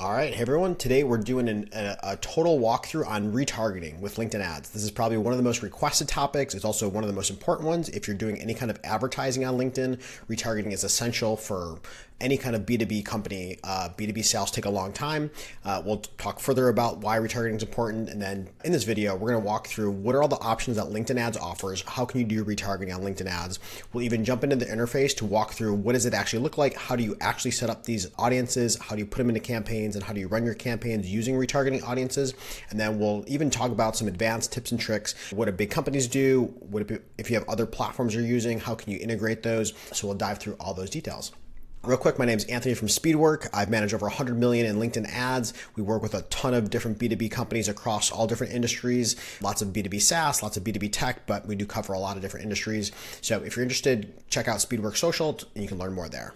All right, hey everyone. Today we're doing a total walkthrough on retargeting with LinkedIn ads. This is probably one of the most requested topics. It's also one of the most important ones. If you're doing any kind of advertising on LinkedIn, retargeting is essential for any kind of B2B company. B2B sales take a long time. We'll talk further about why retargeting is important. And then in this video, we're going to walk through what are all the options that LinkedIn ads offers. How can you do retargeting on LinkedIn ads? We'll even jump into the interface to walk through what does it actually look like? How do you actually set up these audiences? How do you put them into campaigns? And how do you run your campaigns using retargeting audiences? And then we'll even talk about some advanced tips and tricks. What do big companies do? If you have other platforms you're using, how can you integrate those? So we'll dive through all those details. Real quick, my name is Anthony from Speedwork. I've managed over 100 million in LinkedIn ads. We work with a ton of different B2B companies across all different industries, lots of B2B SaaS, lots of B2B tech, but we do cover a lot of different industries. So if you're interested, check out Speedwork Social and you can learn more there.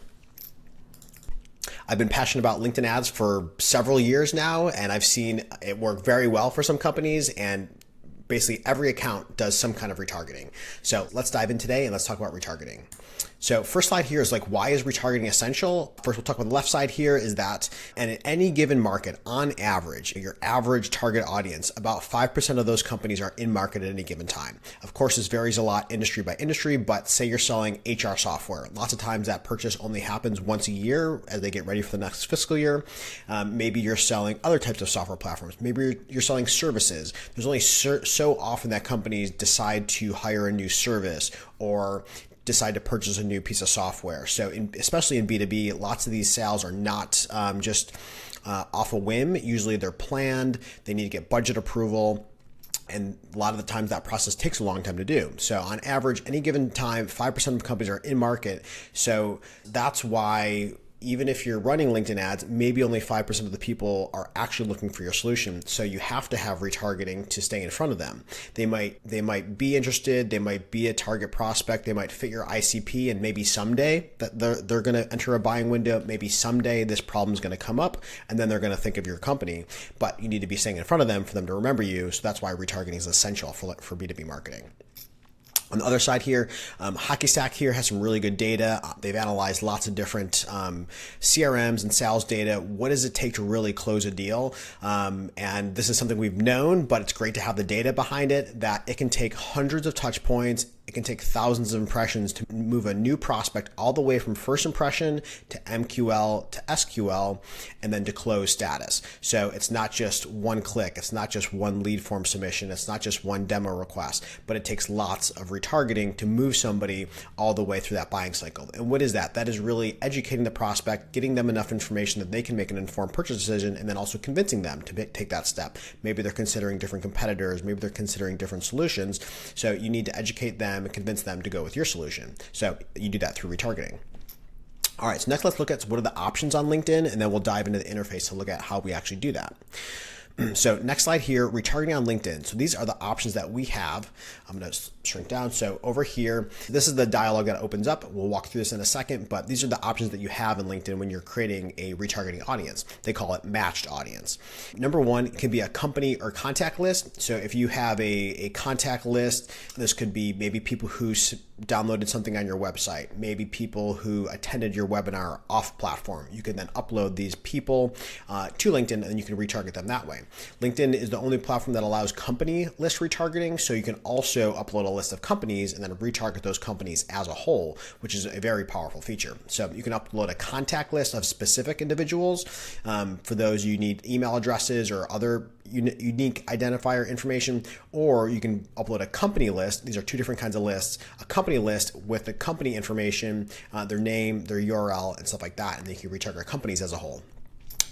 I've been passionate about LinkedIn ads for several years now, and I've seen it work very well for some companies, and basically every account does some kind of retargeting. So let's dive in today and let's talk about retargeting. So first slide here is like, why is retargeting essential? First, we'll talk about the left side here is that, and in any given market, on average, your average target audience, about 5% of those companies are in market at any given time. Of course, this varies a lot industry by industry, but say you're selling HR software. Lots of times that purchase only happens once a year as they get ready for the next fiscal year. Maybe you're selling other types of software platforms. Maybe you're selling services. There's only so often that companies decide to hire a new service or decide to purchase a new piece of software. So especially in B2B, lots of these sales are not just off a whim. Usually they're planned. They need to get budget approval. And a lot of the times that process takes a long time to do. So on average, any given time, 5% of companies are in market. So that's why even if you're running LinkedIn ads, maybe only 5% of the people are actually looking for your solution. So you have to have retargeting to stay in front of them. They might be interested. They might be a target prospect. They might fit your ICP, and maybe someday that they're going to enter a buying window. Maybe someday this problem is going to come up, and then they're going to think of your company. But you need to be staying in front of them for them to remember you. So that's why retargeting is essential for B2B marketing. On the other side here, Hockey Stack here has some really good data. They've analyzed lots of different CRMs and sales data. What does it take to really close a deal? And this is something we've known, but it's great to have the data behind it, that it can take hundreds of touch points. It can take thousands of impressions to move a new prospect all the way from first impression to MQL to SQL and then to close status. So it's not just one click. It's not just one lead form submission. It's not just one demo request, but it takes lots of retargeting to move somebody all the way through that buying cycle. And what is that? That is really educating the prospect, getting them enough information that they can make an informed purchase decision, and then also convincing them to take that step. Maybe they're considering different competitors. Maybe they're considering different solutions. So you need to educate them and convince them to go with your solution. So you do that through retargeting. All right, so next let's look at what are the options on LinkedIn, and then we'll dive into the interface to look at how we actually do that. So next slide here, retargeting on LinkedIn. So these are the options that we have. I'm going to shrink down. So over here, this is the dialog that opens up. We'll walk through this in a second, but these are the options that you have in LinkedIn when you're creating a retargeting audience. They call it matched audience. Number one, it can be a company or contact list. So if you have a contact list, this could be maybe people who downloaded something on your website, maybe people who attended your webinar off platform. You can then upload these people to LinkedIn, and you can retarget them that way. LinkedIn is the only platform that allows company list retargeting, so you can also upload a list of companies and then retarget those companies as a whole, which is a very powerful feature. So you can upload a contact list of specific individuals. For those, you need email addresses or other unique identifier information, or you can upload a company list. These are two different kinds of lists. A company list with the company information, their name, their URL, and stuff like that, and then you can retarget companies as a whole.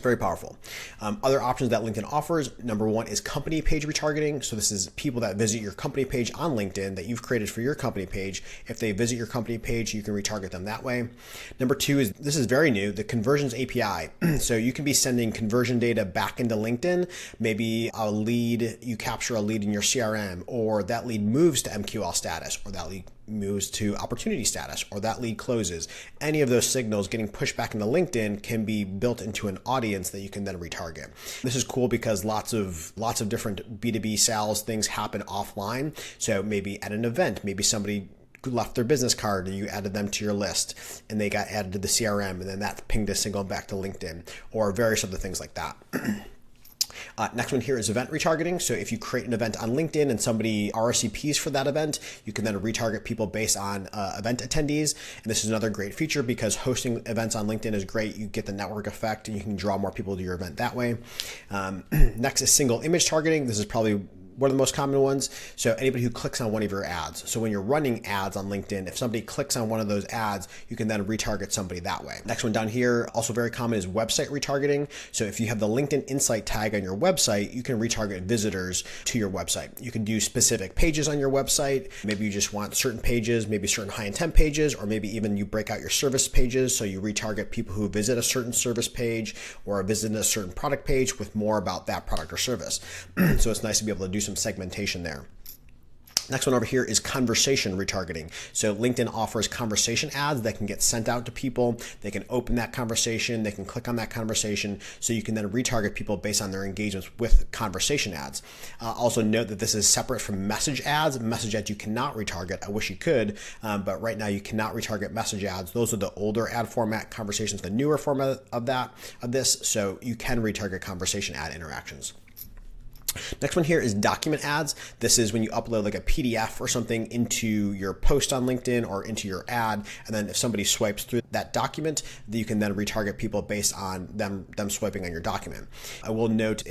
Very powerful. Other options that LinkedIn offers, number one is company page retargeting. So this is people that visit your company page on LinkedIn that you've created for your company page. If they visit your company page, you can retarget them that way. Number two is, this is very new, the conversions API. So you can be sending conversion data back into LinkedIn. Maybe a lead, you capture a lead in your CRM, or that lead moves to MQL status, or that lead moves to opportunity status, or that lead closes. Any of those signals getting pushed back into LinkedIn can be built into an audience that you can then retarget. This is cool because lots of different B2B sales things happen offline. So maybe at an event, maybe somebody left their business card and you added them to your list and they got added to the CRM, and then that pinged a signal back to LinkedIn, or various other things like that. Next one here is event retargeting. So if you create an event on LinkedIn and somebody RSVPs for that event, you can then retarget people based on event attendees. And this is another great feature because hosting events on LinkedIn is great. You get the network effect and you can draw more people to your event that way. Next is single image targeting. This is probably one of the most common ones. So anybody who clicks on one of your ads. So when you're running ads on LinkedIn, if somebody clicks on one of those ads, you can then retarget somebody that way. Next one down here, also very common, is website retargeting. So if you have the LinkedIn Insight tag on your website, you can retarget visitors to your website. You can do specific pages on your website. Maybe you just want certain pages, maybe certain high intent pages, or maybe even you break out your service pages. So you retarget people who visit a certain service page or visit a certain product page with more about that product or service. So it's nice to be able to do some segmentation there. Next one over here is conversation retargeting. So LinkedIn offers conversation ads that can get sent out to people. They can open that conversation, they can click on that conversation, so you can then retarget people based on their engagements with conversation ads. Also note that this is separate from message ads. Message ads you cannot retarget. I wish you could, but right now you cannot retarget message ads. Those are the older ad format. Conversations, the newer format of this. So you can retarget conversation ad interactions. Next one here is document ads. This is when you upload like a PDF or something into your post on LinkedIn or into your ad, and then if somebody swipes through that document, you can then retarget people based on them swiping on your document. I will note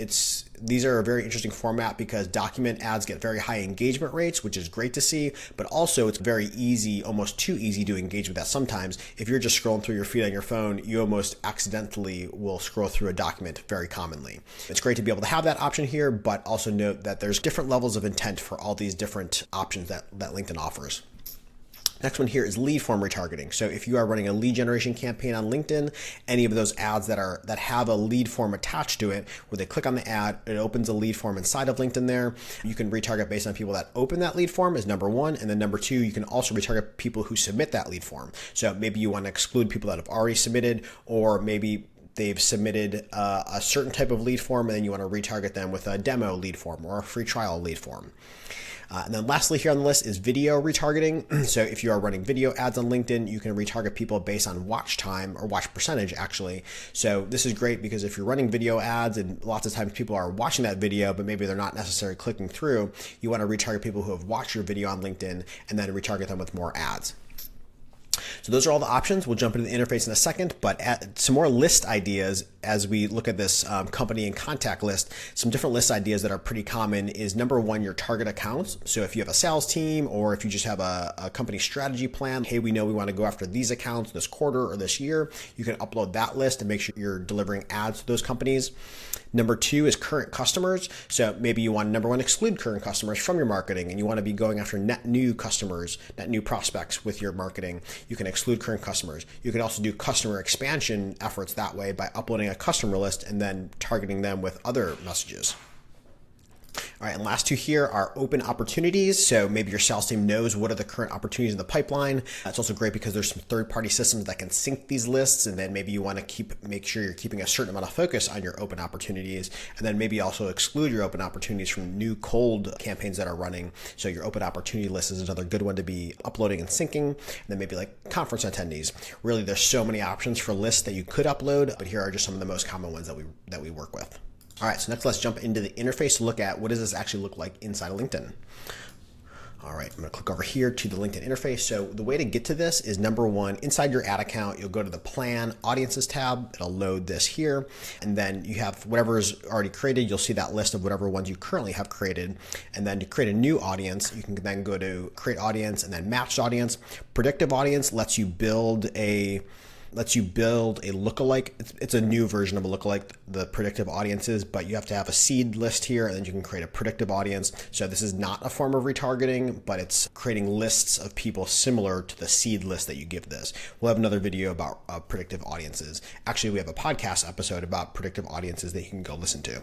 these are a very interesting format because document ads get very high engagement rates, which is great to see, but also it's very easy, almost too easy to engage with that sometimes. If you're just scrolling through your feed on your phone, you almost accidentally will scroll through a document very commonly. It's great to be able to have that option here, but also note that there's different levels of intent for all these different options that LinkedIn offers. Next one here is lead form retargeting. So if you are running a lead generation campaign on LinkedIn, any of those ads that have a lead form attached to it, where they click on the ad, it opens a lead form inside of LinkedIn there. You can retarget based on people that open that lead form is number one. And then number two, you can also retarget people who submit that lead form. So maybe you want to exclude people that have already submitted, or maybe they've submitted a certain type of lead form and then you want to retarget them with a demo lead form or a free trial lead form. And then lastly here on the list is video retargeting. So if you are running video ads on LinkedIn, you can retarget people based on watch time or watch percentage actually. So this is great because if you're running video ads and lots of times people are watching that video, but maybe they're not necessarily clicking through, you want to retarget people who have watched your video on LinkedIn and then retarget them with more ads. So those are all the options. We'll jump into the interface in a second, but some more list ideas as we look at this company and contact list. Some different list ideas that are pretty common is number one, your target accounts. So if you have a sales team or if you just have a company strategy plan, hey, we know we want to go after these accounts this quarter or this year, you can upload that list and make sure you're delivering ads to those companies. Number two is current customers. So maybe you want to, number one, exclude current customers from your marketing and you want to be going after net new customers, net new prospects with your marketing. You can exclude current customers. You can also do customer expansion efforts that way by uploading a customer list and then targeting them with other messages. All right, and last two here are open opportunities. So maybe your sales team knows what are the current opportunities in the pipeline. It's also great because there's some third-party systems that can sync these lists, and then maybe you want to make sure you're keeping a certain amount of focus on your open opportunities, and then maybe also exclude your open opportunities from new cold campaigns that are running. So your open opportunity list is another good one to be uploading and syncing. And then maybe like conference attendees. Really, there's so many options for lists that you could upload, but here are just some of the most common ones that we work with. All right, so next let's jump into the interface to look at what does this actually look like inside of LinkedIn. All right, I'm gonna click over here to the LinkedIn interface. So the way to get to this is number one, inside your ad account, you'll go to the Plan Audiences tab. It'll load this here. And then you have whatever is already created. You'll see that list of whatever ones you currently have created. And then to create a new audience, you can then go to Create Audience and then Matched Audience. Predictive Audience lets you build a lookalike. It's a new version of a lookalike, the predictive audiences, but you have to have a seed list here and then you can create a predictive audience. So this is not a form of retargeting, but it's creating lists of people similar to the seed list that you give this. We'll have another video about predictive audiences. Actually, we have a podcast episode about predictive audiences that you can go listen to.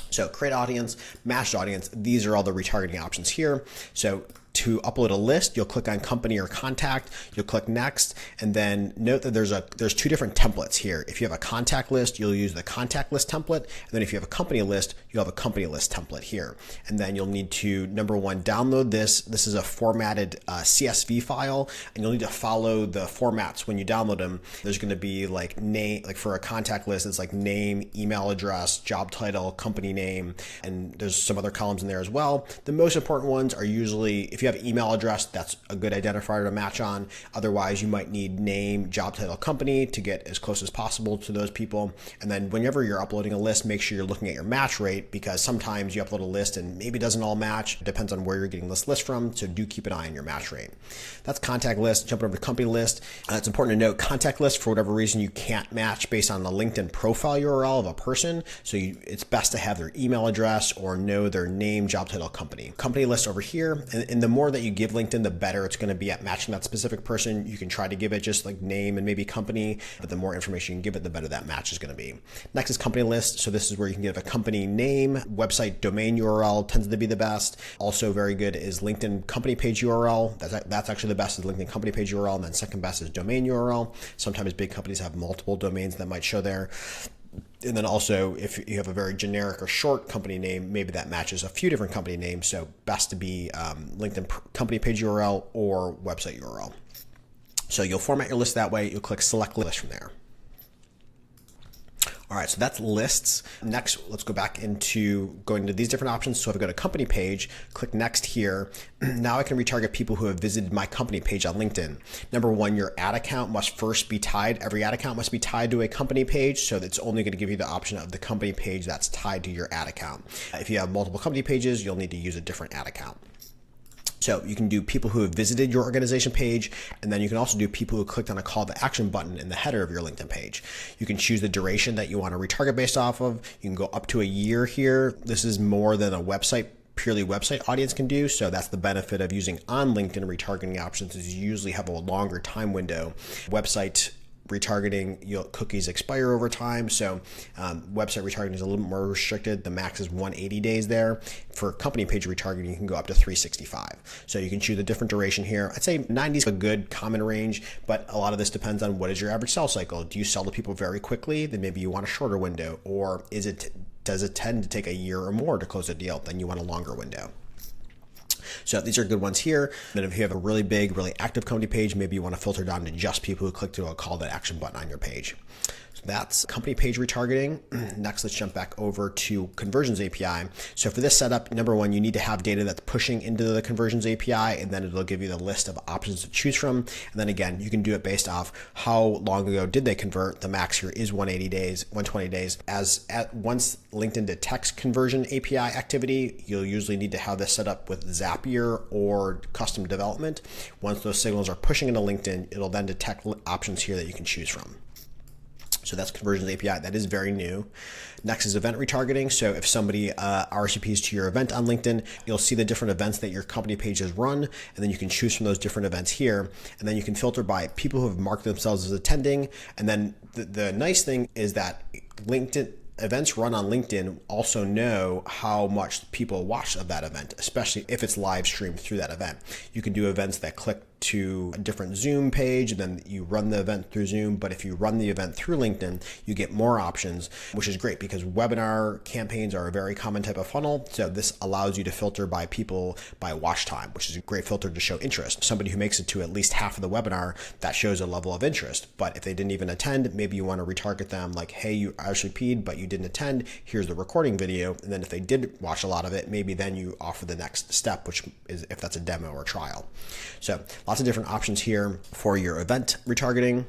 So create audience, matched audience, these are all the retargeting options here. So To upload a list, you'll click on company or contact, you'll click next, and then note that there's two different templates here. If you have a contact list, you'll use the contact list template, and then if you have a company list, you'll have a company list template here. And then you'll need to, number one, download this. This is a formatted CSV file, and you'll need to follow the formats when you download them. There's going to be like name, like for a contact list, it's like name, email address, job title, company name, and there's some other columns in there as well. The most important ones are usually, if you have email address, that's a good identifier to match on. Otherwise, you might need name, job title, company to get as close as possible to those people. And then whenever you're uploading a list, make sure you're looking at your match rate, because sometimes you upload a list and maybe it doesn't all match. It depends on where you're getting this list from. So do keep an eye on your match rate. That's contact list. Jumping over to company list. It's important to note contact list, for whatever reason, you can't match based on the LinkedIn profile URL of a person. So it's best to have their email address or know their name, job title, company. Company list over here. And the more that you give LinkedIn, the better it's going to be at matching that specific person. You can try to give it just like name and maybe company, but the more information you can give it, the better that match is going to be. Next is company list. So this is where you can give a company name, website, domain URL tends to be the best. Also very good is LinkedIn company page URL. That's actually the best is LinkedIn company page URL. And then second best is domain URL. Sometimes big companies have multiple domains that might show there. And then also, if you have a very generic or short company name, maybe that matches a few different company names. So best to be LinkedIn company page URL or website URL. So you'll format your list that way. You'll click select list from there. All right, so that's lists. Next, let's go back into going to these different options. So if I go to company page, click next here. Now I can retarget people who have visited my company page on LinkedIn. Number one, your ad account must first be tied. Every ad account must be tied to a company page. So that's only going to give you the option of the company page that's tied to your ad account. If you have multiple company pages, you'll need to use a different ad account. So you can do people who have visited your organization page, and then you can also do people who clicked on a call to action button in the header of your LinkedIn page. You can choose the duration that you want to retarget based off of. You can go up to a year here. This is more than a purely website audience can do. So that's the benefit of using on LinkedIn retargeting options, is you usually have a longer time window. Website retargeting, cookies expire over time. So website retargeting is a little more restricted. The max is 180 days there. For company page retargeting, you can go up to 365. So you can choose a different duration here. I'd say 90 is a good common range, but a lot of this depends on what is your average sales cycle. Do you sell to people very quickly? Then maybe you want a shorter window, or does it tend to take a year or more to close a deal? Then you want a longer window. So these are good ones here. Then if you have a really big, really active company page, maybe you want to filter down to just people who click to a call to action button on your page. So that's company page retargeting. Next, let's jump back over to Conversions API. So for this setup, number one, you need to have data that's pushing into the Conversions API, and then it'll give you the list of options to choose from. And then again, you can do it based off how long ago did they convert. The max here is 180 days, 120 days. Once LinkedIn detects conversion API activity, you'll usually need to have this set up with Zapier or custom development. Once those signals are pushing into LinkedIn, it'll then detect options here that you can choose from. So that's Conversions API. That is very new. Next is event retargeting. So if somebody RSVPs to your event on LinkedIn, you'll see the different events that your company page has run, and then you can choose from those different events here. And then you can filter by people who have marked themselves as attending. And then the nice thing is that LinkedIn events run on LinkedIn also know how much people watch of that event, especially if it's live streamed through that event. You can do events that click to a different Zoom page, and then you run the event through Zoom. But if you run the event through LinkedIn, you get more options, which is great because webinar campaigns are a very common type of funnel. So this allows you to filter by people by watch time, which is a great filter to show interest. Somebody who makes it to at least half of the webinar, that shows a level of interest. But if they didn't even attend, maybe you want to retarget them like, hey, you RSVP'd, but you didn't attend. Here's the recording video. And then if they did watch a lot of it, maybe then you offer the next step, which is if that's a demo or trial. So lots of different options here for your event retargeting.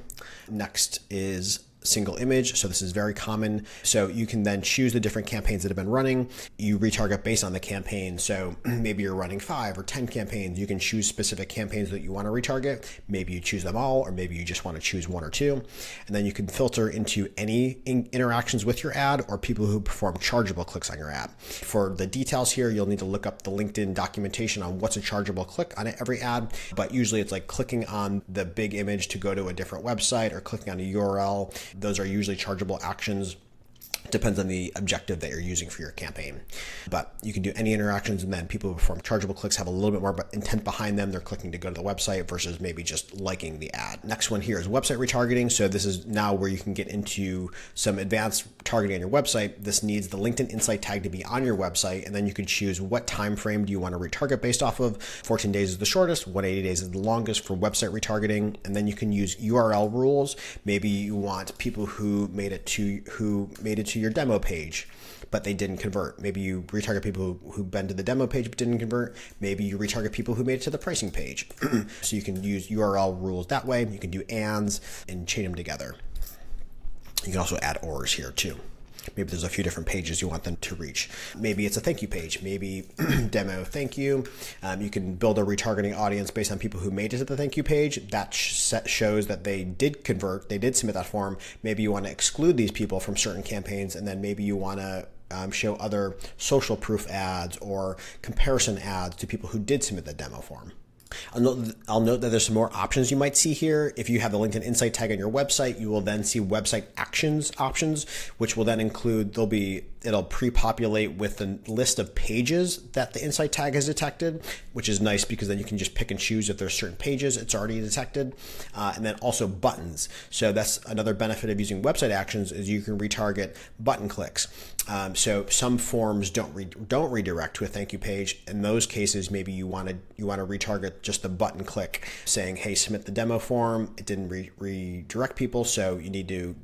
Next is single image. So this is very common. So you can then choose the different campaigns that have been running. You retarget based on the campaign. So maybe you're running 5 or 10 campaigns. You can choose specific campaigns that you want to retarget. Maybe you choose them all, or maybe you just want to choose 1 or 2. And then you can filter into any interactions with your ad or people who perform chargeable clicks on your ad. For the details here, you'll need to look up the LinkedIn documentation on what's a chargeable click on every ad. But usually it's like clicking on the big image to go to a different website or clicking on a URL. Those are usually chargeable actions. Depends on the objective that you're using for your campaign. But you can do any interactions, and then people who perform chargeable clicks have a little bit more intent behind them. They're clicking to go to the website versus maybe just liking the ad. Next one here is website retargeting. So this is now where you can get into some advanced targeting on your website. This needs the LinkedIn Insight tag to be on your website, and then you can choose what time frame do you want to retarget based off of. 14 days is the shortest, 180 days is the longest for website retargeting. And then you can use URL rules. Maybe you want people who made it to your demo page, but they didn't convert. Maybe you retarget people who've been to the demo page but didn't convert. Maybe you retarget people who made it to the pricing page. So you can use URL rules that way. You can do ands and chain them together. You can also add ors here too. Maybe there's a few different pages you want them to reach. Maybe it's a thank you page. Maybe demo thank you. You can build a retargeting audience based on people who made it to the thank you page. That shows that they did convert, they did submit that form. Maybe you want to exclude these people from certain campaigns, and then maybe you want to show other social proof ads or comparison ads to people who did submit the demo form. I'll note that there's some more options you might see here. If you have the LinkedIn Insight tag on your website, you will then see website actions options, which will then include, it'll pre-populate with the list of pages that the Insight tag has detected, which is nice because then you can just pick and choose if there's certain pages it's already detected. And then also buttons. So that's another benefit of using website actions is you can retarget button clicks. So some forms don't redirect to a thank you page. In those cases, maybe you want to retarget just the button click saying, hey, submit the demo form. It didn't redirect people, so you need to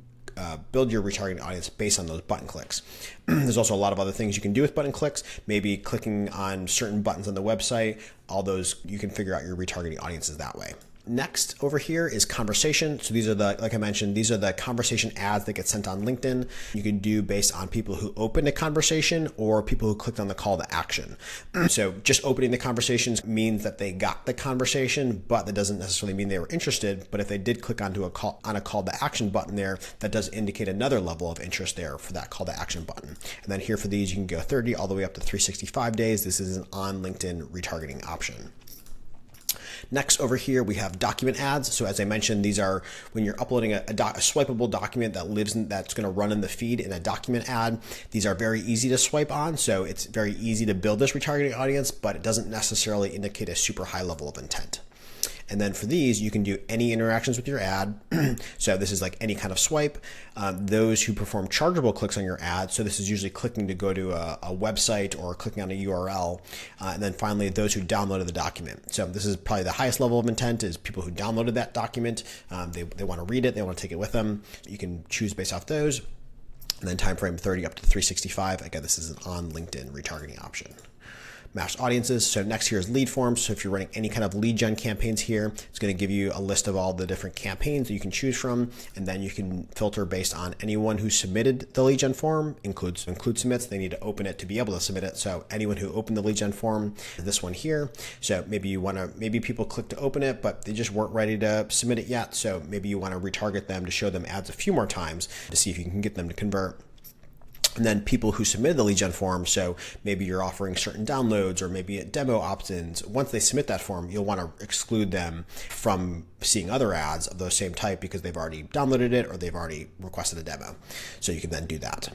build your retargeting audience based on those button clicks. There's also a lot of other things you can do with button clicks, maybe clicking on certain buttons on the website. All those, you can figure out your retargeting audiences that way. Next over here is conversation. So these are like I mentioned, these are the conversation ads that get sent on LinkedIn. You can do based on people who opened a conversation or people who clicked on the call to action. So just opening the conversations means that they got the conversation, but that doesn't necessarily mean they were interested. But if they did click onto a call to action button there, that does indicate another level of interest there for that call to action button. And then here for these, you can go 30 all the way up to 365 days. This is an on LinkedIn retargeting option. Next over here, we have document ads. So as I mentioned, these are when you're uploading a swipeable document that's going to run in the feed in a document ad. These are very easy to swipe on. So it's very easy to build this retargeting audience, but it doesn't necessarily indicate a super high level of intent. And then for these, you can do any interactions with your ad. So this is like any kind of swipe. Those who perform chargeable clicks on your ad. So this is usually clicking to go to a website or clicking on a URL. And then finally, those who downloaded the document. So this is probably the highest level of intent is people who downloaded that document. They want to read it. They want to take it with them. You can choose based off those. And then time frame 30 up to 365. Again, this is an on LinkedIn retargeting option. Matched audiences. So next here is lead forms. So if you're running any kind of lead gen campaigns here, it's going to give you a list of all the different campaigns that you can choose from. And then you can filter based on anyone who submitted the lead gen form, include submits. They need to open it to be able to submit it. So anyone who opened the lead gen form, this one here. So maybe people click to open it, but they just weren't ready to submit it yet. So maybe you want to retarget them to show them ads a few more times to see if you can get them to convert. And then people who submitted the lead gen form, so maybe you're offering certain downloads or maybe demo opt-ins. Once they submit that form, you'll want to exclude them from seeing other ads of the same type because they've already downloaded it or they've already requested a demo. So you can then do that.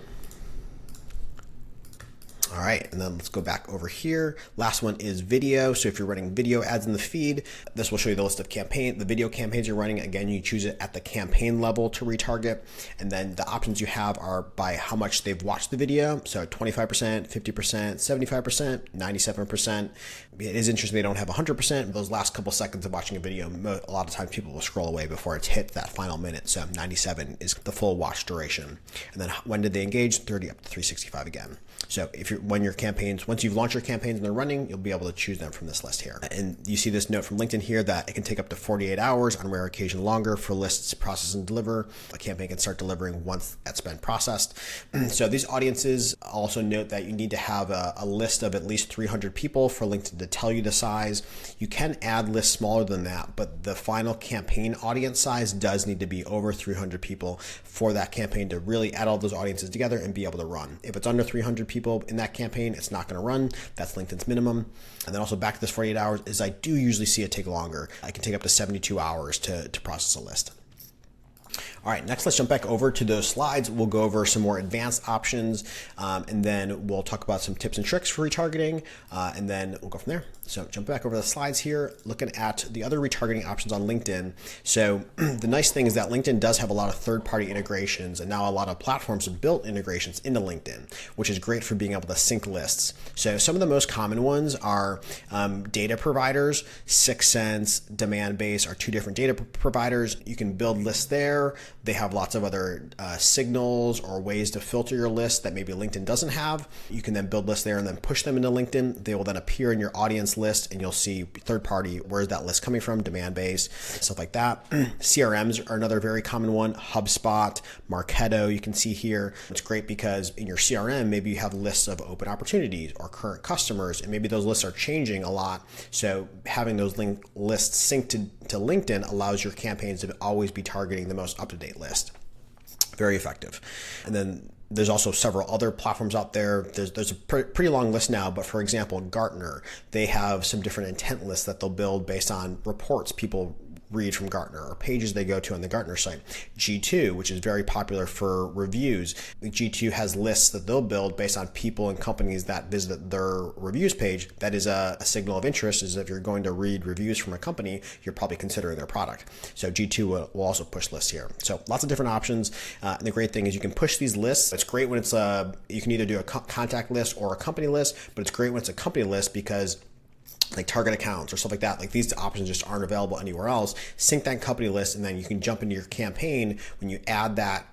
All right, and then let's go back over here. Last one is video. So if you're running video ads in the feed, this will show you the list of the video campaigns you're running. Again, you choose it at the campaign level to retarget. And then the options you have are by how much they've watched the video. So 25%, 50%, 75%, 97%. It is interesting they don't have 100%. Those last couple seconds of watching a video, a lot of times people will scroll away before it's hit that final minute. So 97 is the full watch duration. And then when did they engage? 30 up to 365 again. So once you've launched your campaigns and they're running, you'll be able to choose them from this list here. And you see this note from LinkedIn here that it can take up to 48 hours, on rare occasion longer, for lists to process and deliver. A campaign can start delivering once that's been processed. So these audiences also note that you need to have a list of at least 300 people for LinkedIn to tell you the size. You can add lists smaller than that, but the final campaign audience size does need to be over 300 people for that campaign to really add all those audiences together and be able to run. If it's under 300 people in that campaign, it's not going to run. That's LinkedIn's minimum. And then also back to this 48 hours is I do usually see it take longer. I can take up to 72 hours to process a list. All right, next let's jump back over to those slides. We'll go over some more advanced options, and then we'll talk about some tips and tricks for retargeting, and then we'll go from there. So jump back over the slides here, looking at the other retargeting options on LinkedIn. So the nice thing is that LinkedIn does have a lot of third-party integrations, and now a lot of platforms have built integrations into LinkedIn, which is great for being able to sync lists. So some of the most common ones are data providers. 6sense, Demandbase are two different data providers. You can build lists there. They have lots of other signals or ways to filter your list that maybe LinkedIn doesn't have. You can then build lists there and then push them into LinkedIn. They will then appear in your audience list, and you'll see third party, where's that list coming from, Demandbase, stuff like that. CRMs are another very common one. HubSpot, Marketo, you can see here. It's great because in your CRM, maybe you have lists of open opportunities or current customers, and maybe those lists are changing a lot. So having those lists synced to LinkedIn allows your campaigns to always be targeting the most up-to-date list. Very effective. And then there's also several other platforms out there. There's a pretty long list now, but for example, Gartner, they have some different intent lists that they'll build based on reports people read from Gartner or pages they go to on the Gartner site. G2, which is very popular for reviews. G2 has lists that they'll build based on people and companies that visit their reviews page. That is a signal of interest, is if you're going to read reviews from a company, you're probably considering their product. So G2 will also push lists here. So lots of different options. And the great thing is you can push these lists. It's great when it's you can either do a contact list or a company list, but it's great when it's a company list because like target accounts or stuff like that, like these options just aren't available anywhere else. Sync that company list, and then you can jump into your campaign. When you add that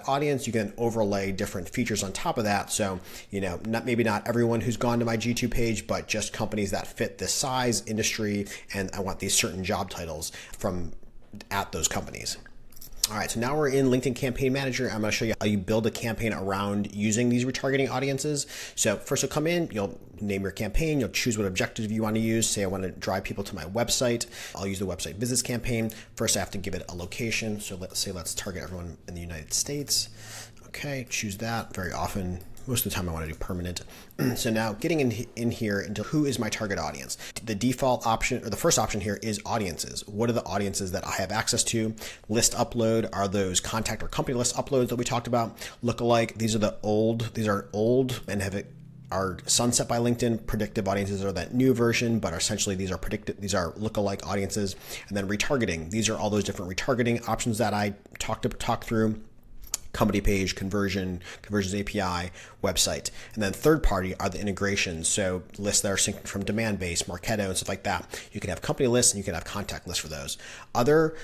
audience, you can overlay different features on top of that. So, maybe not everyone who's gone to my G2 page, but just companies that fit this size, industry, and I want these certain job titles from at those companies. All right, so now we're in LinkedIn Campaign Manager. I'm going to show you how you build a campaign around using these retargeting audiences. So first you'll come in, you'll name your campaign, you'll choose what objective you want to use. Say I want to drive people to my website. I'll use the website visits campaign. First I have to give it a location. So let's target everyone in the United States. Okay, choose that. Very often, most of the time I want to do permanent. So now getting in here into who is my target audience. The default option, or the first option here, is audiences. What are the audiences that I have access to? List upload are those contact or company list uploads that we talked about. Lookalike, these are old and are sunset by LinkedIn. Predictive audiences are that new version, but essentially these are lookalike audiences. And then retargeting, these are all those different retargeting options that I talked through. Company page, conversions API, website. And then third party are the integrations. So lists that are synced from Demandbase, Marketo, and stuff like that. You can have company lists and you can have contact lists for those.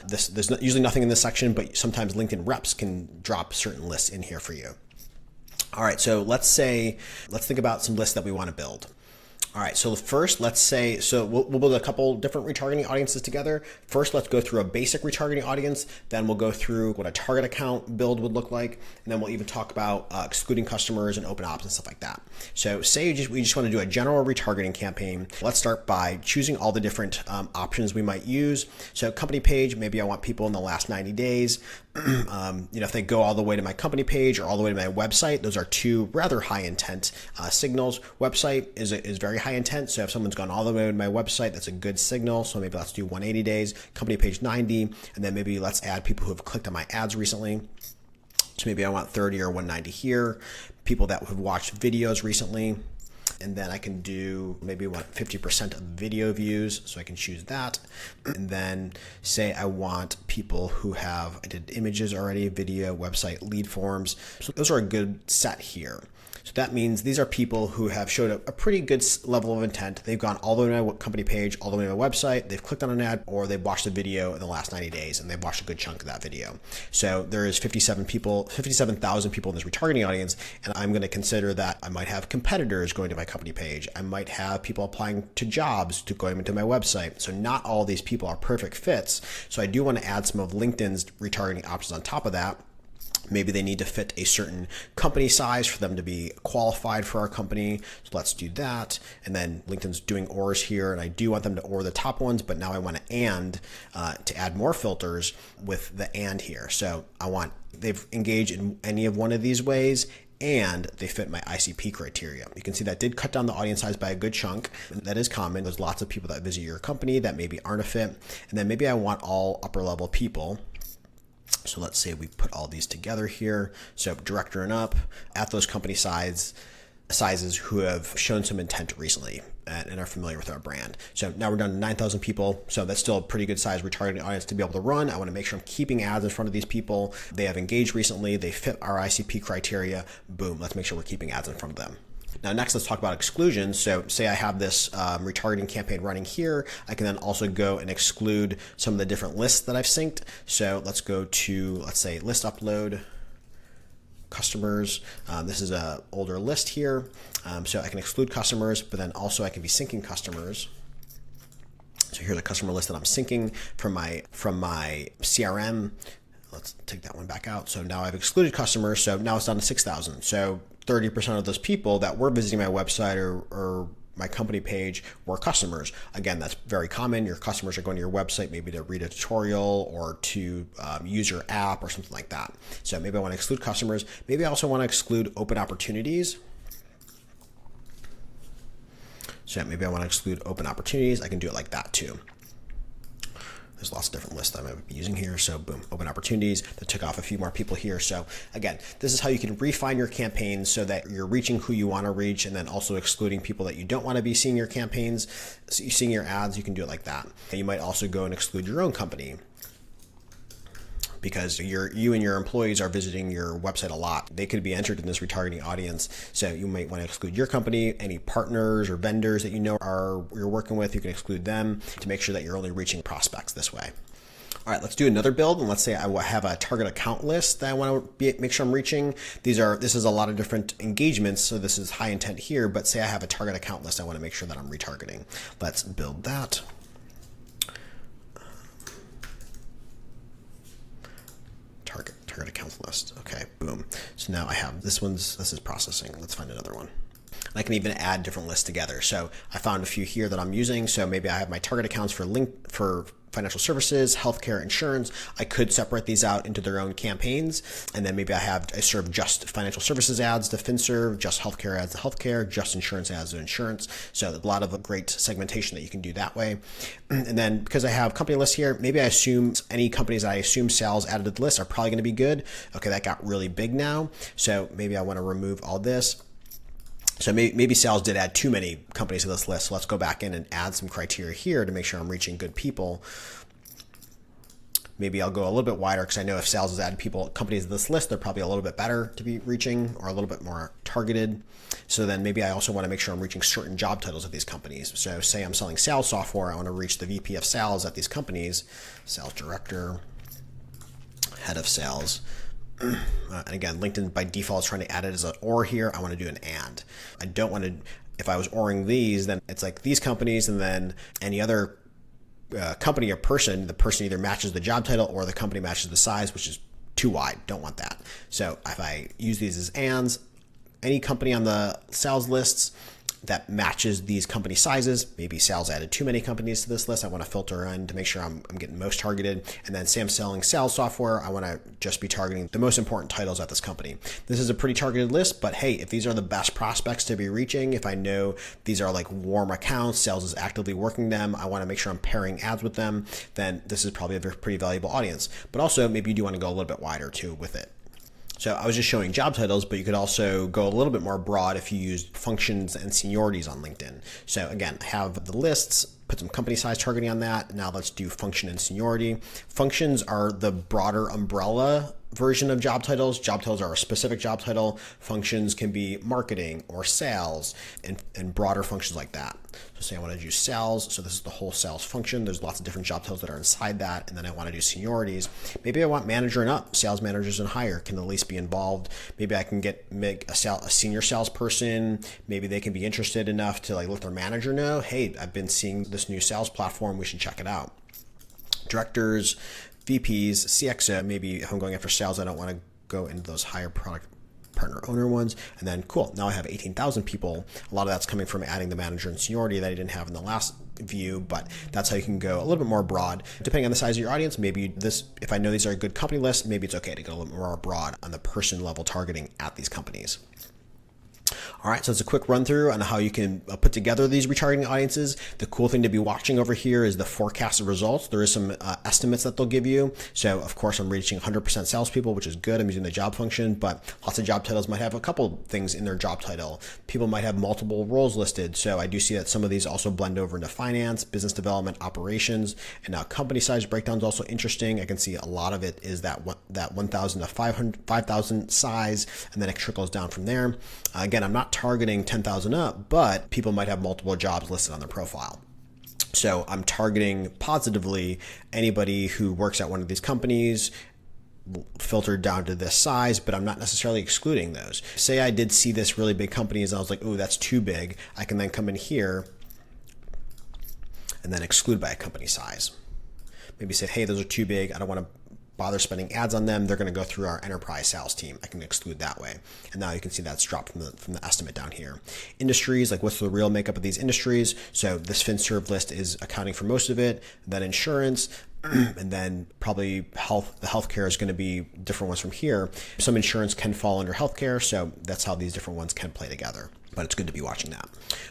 There's usually nothing in this section, but sometimes LinkedIn reps can drop certain lists in here for you. All right, so let's think about some lists that we want to build. All right, so first, we'll build a couple different retargeting audiences together. First, let's go through a basic retargeting audience. Then we'll go through what a target account build would look like. And then we'll even talk about excluding customers and open ops and stuff like that. So say we just want to do a general retargeting campaign. Let's start by choosing all the different options we might use. So company page, maybe I want people in the last 90 days. If they go all the way to my company page or all the way to my website, those are two rather high intent signals. Website is very high intent. So if someone's gone all the way to my website, that's a good signal. So maybe let's do 180 days, company page 90, and then maybe let's add people who have clicked on my ads recently. So maybe I want 30 or 190 here, people that have watched videos recently. And then I can do maybe 50% of video views. So I can choose that. And then say I want people I did images already, video, website, lead forms. So those are a good set here. So that means these are people who have showed a pretty good level of intent. They've gone all the way to my company page, all the way to my website. They've clicked on an ad, or they've watched a video in the last 90 days, and they've watched a good chunk of that video. So there is 57,000 people in this retargeting audience, and I'm going to consider that I might have competitors going to my company page. I might have people applying to jobs going into my website. So not all these people are perfect fits. So I do want to add some of LinkedIn's retargeting options on top of that. Maybe they need to fit a certain company size for them to be qualified for our company. So let's do that. And then LinkedIn's doing ORs here, and I do want them to OR the top ones, but now I want to add more filters with the and here. So they've engaged in any of one of these ways, and they fit my ICP criteria. You can see that did cut down the audience size by a good chunk. That is common. There's lots of people that visit your company that maybe aren't a fit. And then maybe I want all upper level people. So let's say we put all these together here. So director and up at those company sizes who have shown some intent recently and are familiar with our brand. So now we're down to 9,000 people. So that's still a pretty good size retargeting audience to be able to run. I want to make sure I'm keeping ads in front of these people. They have engaged recently. They fit our ICP criteria. Boom. Let's make sure we're keeping ads in front of them. Now, next, let's talk about exclusion. So say I have this retargeting campaign running here. I can then also go and exclude some of the different lists that I've synced. So let's go to, let's say, list upload, customers. This is an older list here. So I can exclude customers, but then also I can be syncing customers. So here's a customer list that I'm syncing from my CRM. Let's take that one back out. So now I've excluded customers. So now it's down to 6,000. So 30% of those people that were visiting my website or my company page were customers. Again, that's very common. Your customers are going to your website maybe to read a tutorial or to use your app or something like that. So maybe I want to exclude customers. Maybe I also want to exclude open opportunities. So maybe I want to exclude open opportunities. I can do it like that too. There's lots of different lists that I might be using here. So boom, open opportunities. That took off a few more people here. So again, this is how you can refine your campaigns so that you're reaching who you want to reach and then also excluding people that you don't want to be seeing your campaigns. So you're seeing your ads, you can do it like that. And you might also go and exclude your own company, because you and your employees are visiting your website a lot. They could be entered in this retargeting audience. So you might want to exclude your company, any partners or vendors that you know you're working with, you can exclude them to make sure that you're only reaching prospects this way. All right, let's do another build. And let's say I have a target account list that I want to make sure I'm reaching. This is a lot of different engagements. So this is high intent here, but say I have a target account list I want to make sure that I'm retargeting. Let's build that. Target accounts list. Okay, boom. So now I have this is processing. Let's find another one. And I can even add different lists together. So I found a few here that I'm using. So maybe I have my target accounts for financial services, healthcare, insurance. I could separate these out into their own campaigns. And then maybe I serve just financial services ads to FinServe, just healthcare ads to healthcare, just insurance ads to insurance. So a lot of great segmentation that you can do that way. And then because I have company lists here, maybe I assume any companies that I assume sales added to the list are probably going to be good. Okay, that got really big now. So maybe I want to remove all this. So maybe sales did add too many companies to this list. So let's go back in and add some criteria here to make sure I'm reaching good people. Maybe I'll go a little bit wider because I know if sales has added companies to this list, they're probably a little bit better to be reaching or a little bit more targeted. So then maybe I also want to make sure I'm reaching certain job titles at these companies. So say I'm selling sales software, I want to reach the VP of sales at these companies, sales director, head of sales. And again, LinkedIn by default is trying to add it as an or here. I want to do an and. I don't want to, if I was oring these, then it's like these companies and then any other company or person, the person either matches the job title or the company matches the size, which is too wide. Don't want that. So if I use these as ands, any company on the sales lists that matches these company sizes, maybe sales added too many companies to this list. I want to filter in to make sure I'm getting most targeted. And then say I'm selling sales software, I want to just be targeting the most important titles at this company. This is a pretty targeted list, but hey, if these are the best prospects to be reaching, if I know these are like warm accounts, sales is actively working them, I want to make sure I'm pairing ads with them, then this is probably a pretty valuable audience. But also maybe you do want to go a little bit wider too with it. So I was just showing job titles, but you could also go a little bit more broad if you use functions and seniorities on LinkedIn. So again, have the lists, put some company size targeting on that. Now let's do function and seniority. Functions are the broader umbrella version of job titles. Job titles are a specific job title. Functions can be marketing or sales and broader functions like that. So say I want to do sales. So this is the whole sales function. There's lots of different job titles that are inside that. And then I want to do seniorities. Maybe I want manager and up. Sales managers and higher can at least be involved. Maybe I can make a senior salesperson. Maybe they can be interested enough to like let their manager know, hey, I've been seeing this new sales platform. We should check it out. Directors, VPs, CXO, maybe if I'm going after sales, I don't want to go into those higher product partner owner ones. And then cool, now I have 18,000 people. A lot of that's coming from adding the manager and seniority that I didn't have in the last view, but that's how you can go a little bit more broad. Depending on the size of your audience, maybe if I know these are a good company list, maybe it's okay to go a little bit more broad on the person level targeting at these companies. All right, so it's a quick run through on how you can put together these retargeting audiences. The cool thing to be watching over here is the forecasted results. There is some estimates that they'll give you. So of course I'm reaching 100% salespeople, which is good. I'm using the job function, but lots of job titles might have a couple things in their job title. People might have multiple roles listed. So I do see that some of these also blend over into finance, business development, operations, and now company size breakdown is also interesting. I can see a lot of it is that 1,000 to 5,000 size, and then it trickles down from there. Again, I'm not targeting 10,000 up, but people might have multiple jobs listed on their profile. So I'm targeting positively anybody who works at one of these companies, filtered down to this size, but I'm not necessarily excluding those. Say I did see this really big companies, and I was like, oh, that's too big. I can then come in here and then exclude by a company size. Maybe say, hey, those are too big. I don't want to bother spending ads on them. They're going to go through our enterprise sales team. I can exclude that way. And now you can see that's dropped from the estimate down here. Industries, like what's the real makeup of these industries? So this FinServ list is accounting for most of it. Then insurance, and then probably health. The healthcare is going to be different ones from here. Some insurance can fall under healthcare, so that's how these different ones can play together. But it's good to be watching that.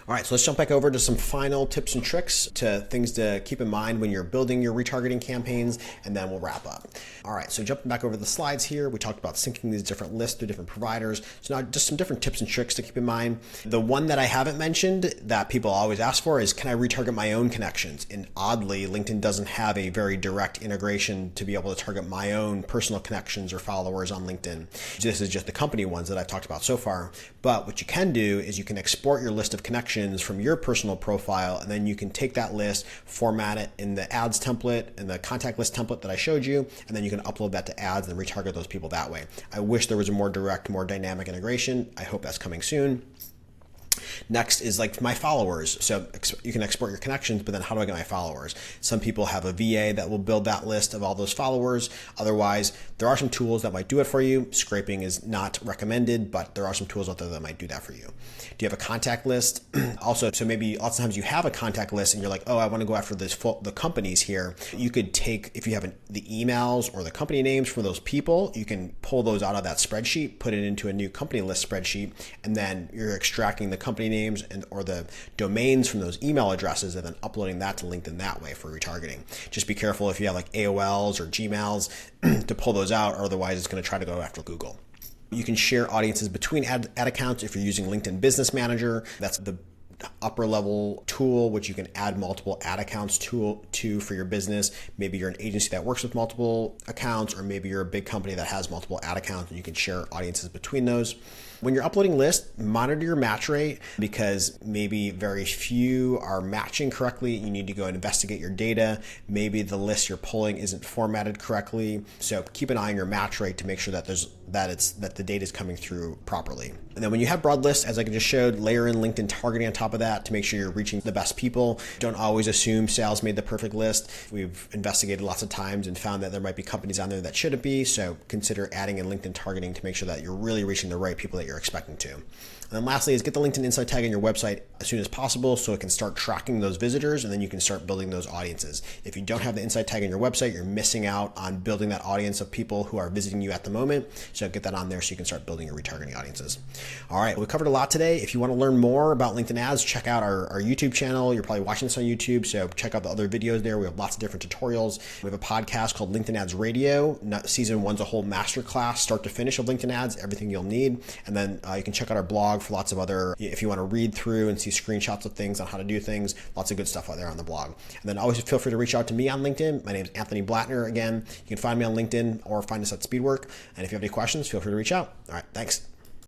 All right, so let's jump back over to some final tips and tricks to things to keep in mind when you're building your retargeting campaigns, and then we'll wrap up. All right, so jumping back over the slides here, we talked about syncing these different lists through different providers. So now just some different tips and tricks to keep in mind. The one that I haven't mentioned that people always ask for is, can I retarget my own connections? And oddly, LinkedIn doesn't have a very direct integration to be able to target my own personal connections or followers on LinkedIn. This is just the company ones that I've talked about so far. But what you can do is you can export your list of connections from your personal profile, and then you can take that list, format it in the ads template, in the contact list template that I showed you, and then you can upload that to ads and retarget those people that way. I wish there was a more direct, more dynamic integration. I hope that's coming soon. Next is like my followers. So you can export your connections, but then how do I get my followers? Some people have a VA that will build that list of all those followers. Otherwise, there are some tools that might do it for you. Scraping is not recommended, but there are some tools out there that might do that for you. Do you have a contact list? Also, so maybe lots of times you have a contact list and you're like, oh, I want to go after the companies here. You could take, if you have the emails or the company names for those people, you can pull those out of that spreadsheet, put it into a new company list spreadsheet, and then you're extracting the company names or the domains from those email addresses and then uploading that to LinkedIn that way for retargeting. Just be careful if you have like AOLs or Gmails to pull those out, or otherwise it's going to try to go after Google. You can share audiences between ad accounts if you're using LinkedIn Business Manager. That's the upper level tool which you can add multiple ad accounts to for your business. Maybe you're an agency that works with multiple accounts, or maybe you're a big company that has multiple ad accounts and you can share audiences between those. When you're uploading lists, monitor your match rate, because maybe very few are matching correctly. You need to go and investigate your data. Maybe the list you're pulling isn't formatted correctly. So keep an eye on your match rate to make sure that the data is coming through properly. And then when you have broad lists, as I just showed, layer in LinkedIn targeting on top of that to make sure you're reaching the best people. Don't always assume sales made the perfect list. We've investigated lots of times and found that there might be companies on there that shouldn't be. So consider adding in LinkedIn targeting to make sure that you're really reaching the right people that you're expecting to. And then lastly is get the LinkedIn Insight tag on your website as soon as possible so it can start tracking those visitors, and then you can start building those audiences. If you don't have the Insight tag on your website, you're missing out on building that audience of people who are visiting you at the moment. So get that on there so you can start building your retargeting audiences. All right, we covered a lot today. If you want to learn more about LinkedIn ads, check out our YouTube channel. You're probably watching this on YouTube, so check out the other videos there. We have lots of different tutorials. We have a podcast called LinkedIn Ads Radio. Season 1's a whole masterclass, start to finish, of LinkedIn ads, everything you'll need. And then you can check out our blog for lots of other, if you want to read through and see screenshots of things on how to do things, lots of good stuff out there on the blog. And then always feel free to reach out to me on LinkedIn. My name is Anthony Blattner. Again, you can find me on LinkedIn or find us at Speedwork. And if you have any questions, feel free to reach out. All right, thanks.